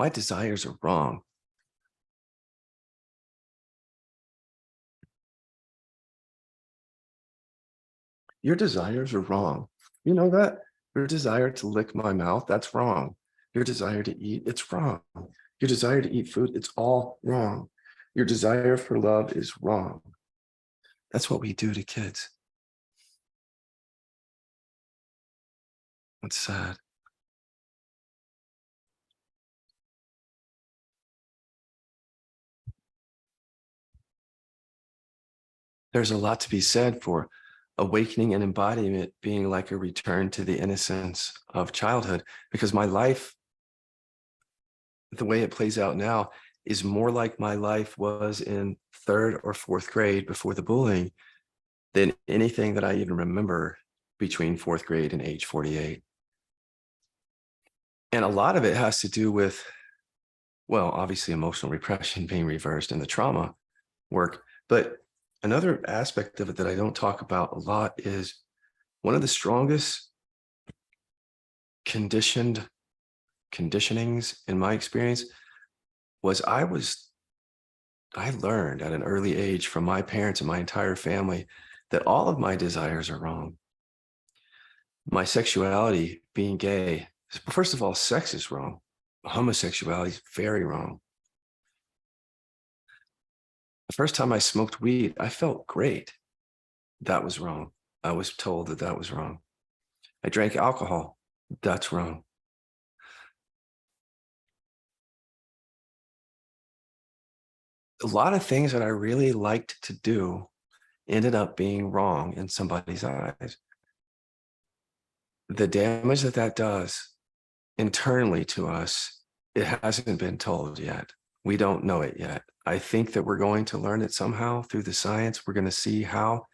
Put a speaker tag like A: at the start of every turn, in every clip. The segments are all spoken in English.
A: My desires are wrong. Your desires are wrong. You know that? Your desire to lick my mouth, that's wrong. Your desire to eat, it's wrong. Your desire to eat food, it's all wrong. Your desire for love is wrong. That's what we do to kids. It's sad. There's a lot to be said for awakening and embodiment being like a return to the innocence of childhood, because my life, the way it plays out now, is more like my life was in third or fourth grade before the bullying than anything that I even remember between fourth grade and age 48. And a lot of it has to do with, well, obviously emotional repression being reversed and the trauma work. But another aspect of it that I don't talk about a lot is one of the strongest conditionings in my experience was I learned at an early age from my parents and my entire family that all of my desires are wrong. My sexuality, being gay, first of all, sex is wrong. Homosexuality is very wrong. The first time I smoked weed, I felt great. That was wrong. I was told that that was wrong. I drank alcohol. That's wrong. A lot of things that I really liked to do ended up being wrong in somebody's eyes. The damage that that does internally to us, it hasn't been told yet. We don't know it yet. I think that we're going to learn it somehow through the science. We're going to see how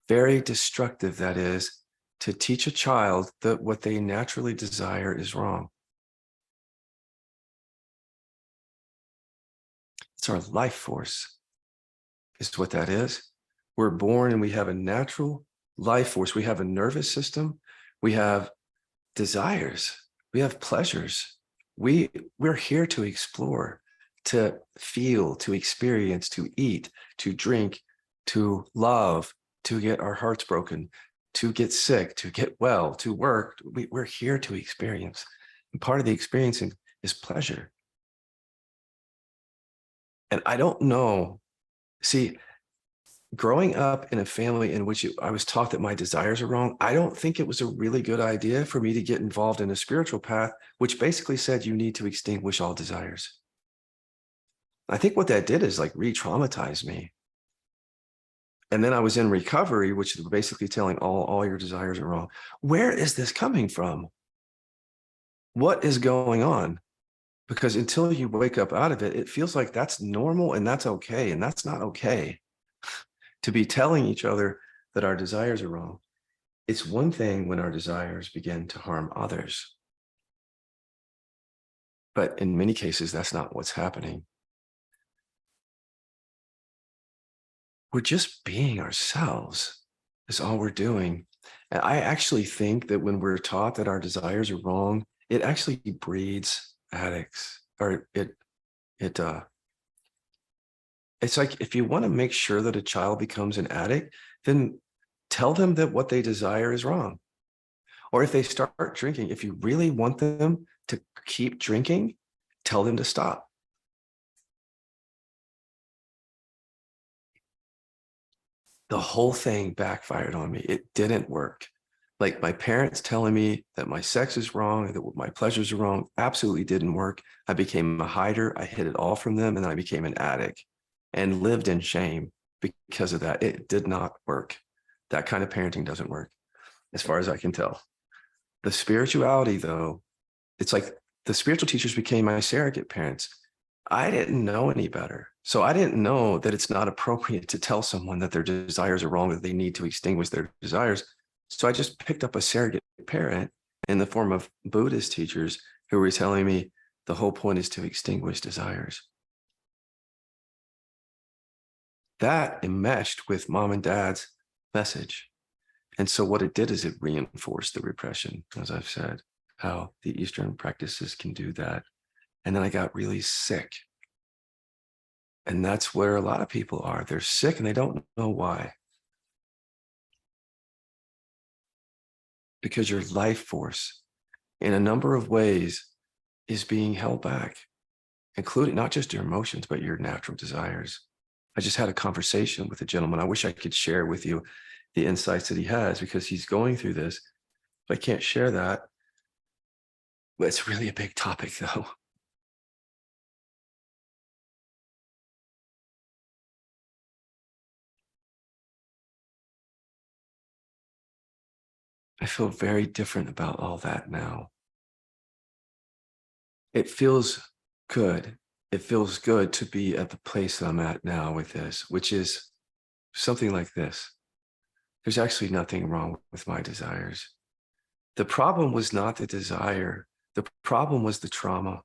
A: very destructive that is to teach a child that what they naturally desire is wrong. It's our life force, is what that is. We're born and we have a natural life force. We have a nervous system. We have desires. We have pleasures. We're here to explore, to feel, to experience, to eat, to drink, to love, to get our hearts broken, to get sick, to get well, to work. We're here to experience. And part of the experiencing is pleasure. And I don't know, see, growing up in a family in which I was taught that my desires are wrong, I don't think it was a really good idea for me to get involved in a spiritual path, which basically said you need to extinguish all desires. I think what that did is like re-traumatize me. And then I was in recovery, which is basically telling all your desires are wrong. Where is this coming from? What is going on? Because until you wake up out of it, it feels like that's normal and that's okay. And that's not okay. To be telling each other that our desires are wrong. It's one thing when our desires begin to harm others. But in many cases, that's not what's happening. We're just being ourselves is all we're doing. And I actually think that when we're taught that our desires are wrong, it actually breeds addicts, or it's like, if you want to make sure that a child becomes an addict, then tell them that what they desire is wrong. Or if they start drinking, if you really want them to keep drinking, tell them to stop. The whole thing backfired on me. It didn't work. Like my parents telling me that my sex is wrong, that my pleasures are wrong, absolutely didn't work. I became a hider. I hid it all from them, and then I became an addict and lived in shame because of that. It did not work. That kind of parenting doesn't work, as far as I can tell. The spirituality, though, it's like the spiritual teachers became my surrogate parents. I didn't know any better. So I didn't know that it's not appropriate to tell someone that their desires are wrong, that they need to extinguish their desires. So I just picked up a surrogate parent in the form of Buddhist teachers who were telling me the whole point is to extinguish desires. That enmeshed with mom and dad's message. And so what it did is it reinforced the repression, as I've said, how the Eastern practices can do that. And then I got really sick. And that's where a lot of people are. They're sick and they don't know why. Because your life force, in a number of ways, is being held back, including not just your emotions, but your natural desires. I just had a conversation with a gentleman. I wish I could share with you the insights that he has, because he's going through this. I can't share that. But it's really a big topic, though. I feel very different about all that now. It feels good. It feels good to be at the place that I'm at now with this, which is something like this. There's actually nothing wrong with my desires. The problem was not the desire. The problem was the trauma.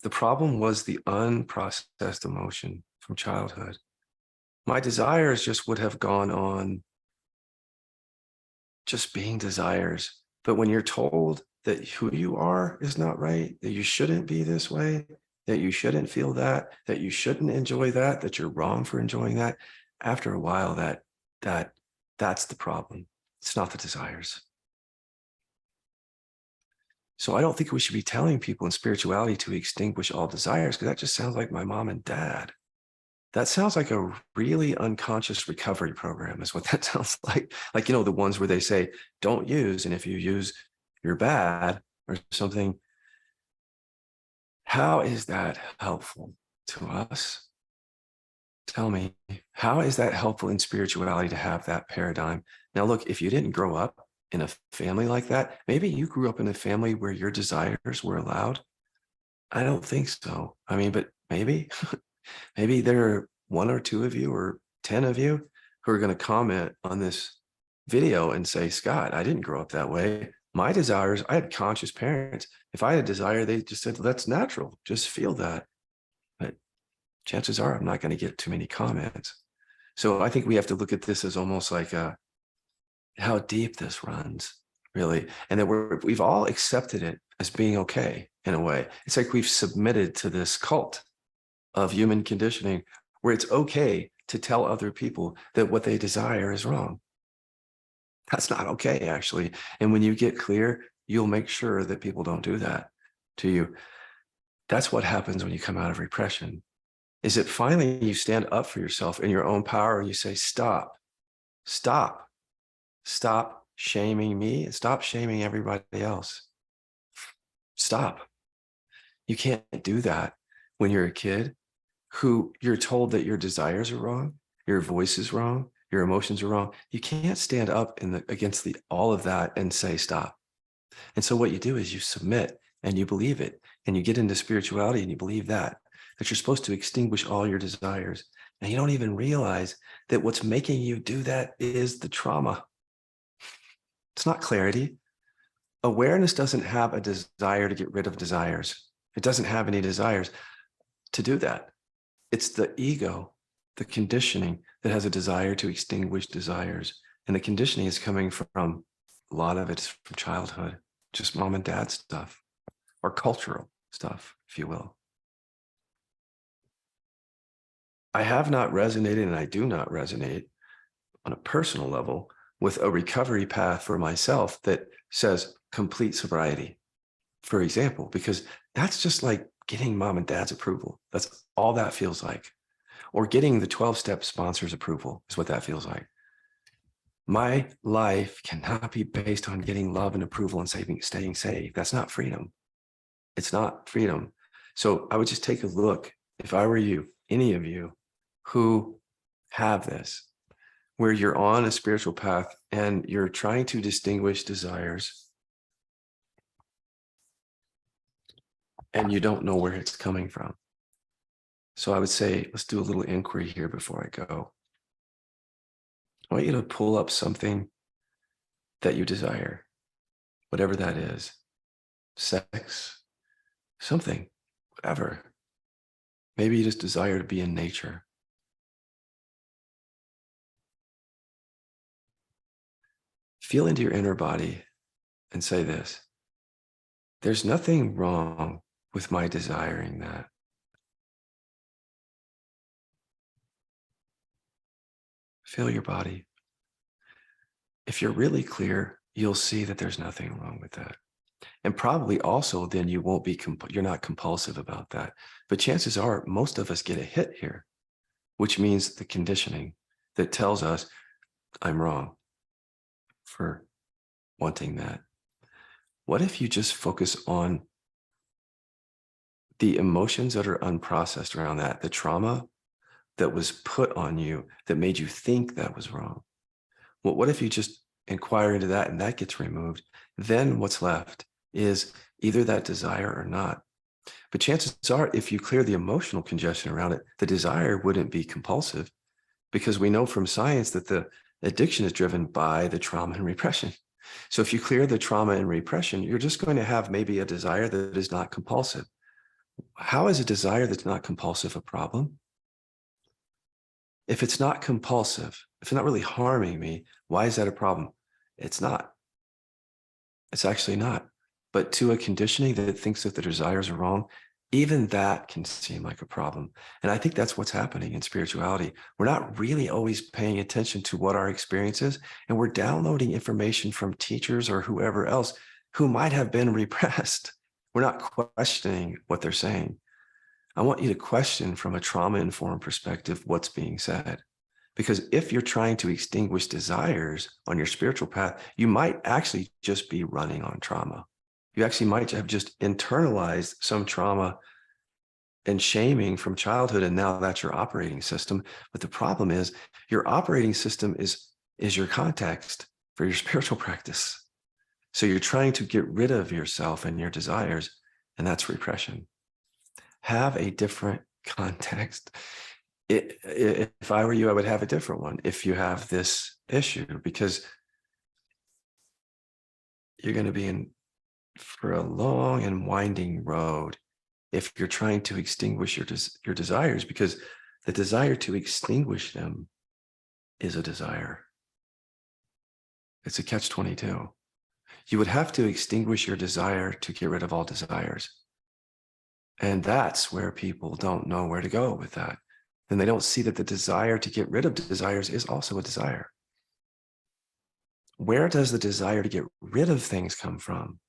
A: The problem was the unprocessed emotion from childhood. My desires just would have gone on just being desires. But when you're told that who you are is not right, that you shouldn't be this way, that you shouldn't feel that you shouldn't enjoy that you're wrong for enjoying that, after a while, that's the problem. It's not the desires. So I don't think we should be telling people in spirituality to extinguish all desires, because that just sounds like my mom and dad. That sounds like a really unconscious recovery program is what that sounds like. Like, the ones where they say, don't use, and if you use, you're bad or something. How is that helpful to us? Tell me, how is that helpful in spirituality to have that paradigm? Now, look, if you didn't grow up in a family like that, maybe you grew up in a family where your desires were allowed. I don't think so. I mean, but maybe, maybe there are one or two of you or 10 of you who are going to comment on this video and say, Scott, I didn't grow up that way. My desires, I had conscious parents. If I had a desire, they just said, that's natural. Just feel that. But chances are I'm not going to get too many comments. So I think we have to look at this as almost like how deep this runs, really. And that we've all accepted it as being okay in a way. It's like we've submitted to this cult of human conditioning where it's okay to tell other people that what they desire is wrong. That's not okay, actually. And when you get clear, you'll make sure that people don't do that to you. That's what happens when you come out of repression, is that finally you stand up for yourself in your own power and you say, stop, stop, stop shaming me and stop shaming everybody else. Stop. You can't do that when you're a kid who you're told that your desires are wrong, your voice is wrong, your emotions are wrong. You can't stand up against all of that and say stop. And so what you do is you submit and you believe it, and you get into spirituality and you believe that you're supposed to extinguish all your desires. And you don't even realize that what's making you do that is the trauma. It's not clarity. Awareness doesn't have a desire to get rid of desires. It doesn't have any desires to do that. It's the ego, the conditioning, that has a desire to extinguish desires. And the conditioning is coming from, a lot of it's from childhood, just mom and dad stuff, or cultural stuff, if you will. I have not resonated, and I do not resonate on a personal level with a recovery path for myself that says complete sobriety, for example, because that's just like getting mom and dad's approval. That's all that feels like. Or getting the 12-step sponsor's approval is what that feels like. My life cannot be based on getting love and approval and staying safe. That's not freedom. It's not freedom. So I would just take a look, if I were you, any of you who have this, where you're on a spiritual path and you're trying to distinguish desires and you don't know where it's coming from. So I would say, let's do a little inquiry here before I go. I want you to pull up something that you desire, whatever that is, sex, something, whatever. Maybe you just desire to be in nature. Feel into your inner body and say this: there's nothing wrong with my desiring that? Feel your body. If you're really clear, you'll see that there's nothing wrong with that. And probably also then you won't be, you're not compulsive about that. But chances are most of us get a hit here, which means the conditioning that tells us I'm wrong for wanting that. What if you just focus on the emotions that are unprocessed around that, the trauma that was put on you that made you think that was wrong? Well, what if you just inquire into that and that gets removed? Then what's left is either that desire or not. But chances are, if you clear the emotional congestion around it, the desire wouldn't be compulsive, because we know from science that the addiction is driven by the trauma and repression. So if you clear the trauma and repression, you're just going to have maybe a desire that is not compulsive. How is a desire that's not compulsive a problem? If it's not compulsive, if it's not really harming me, why is that a problem? It's not. It's actually not. But to a conditioning that thinks that the desires are wrong, even that can seem like a problem. And I think that's what's happening in spirituality. We're not really always paying attention to what our experience is, and we're downloading information from teachers or whoever else who might have been repressed. We're not questioning what they're saying. I want you to question from a trauma-informed perspective what's being said. Because if you're trying to extinguish desires on your spiritual path, you might actually just be running on trauma. You actually might have just internalized some trauma and shaming from childhood, and now that's your operating system. But the problem is your operating system is your context for your spiritual practice. So you're trying to get rid of yourself and your desires, and that's repression. Have a different context. If I were you, I would have a different one if you have this issue, because you're going to be in for a long and winding road if you're trying to extinguish your desires, because the desire to extinguish them is a desire. It's a catch-22. You would have to extinguish your desire to get rid of all desires. And that's where people don't know where to go with that. And they don't see that the desire to get rid of desires is also a desire. Where does the desire to get rid of things come from?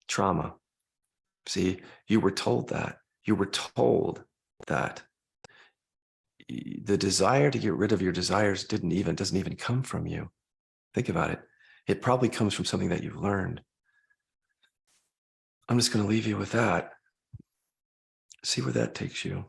A: Trauma. See, you were told that. You were told that the desire to get rid of your desires doesn't even come from you. Think about it. It probably comes from something that you've learned. I'm just going to leave you with that. See where that takes you.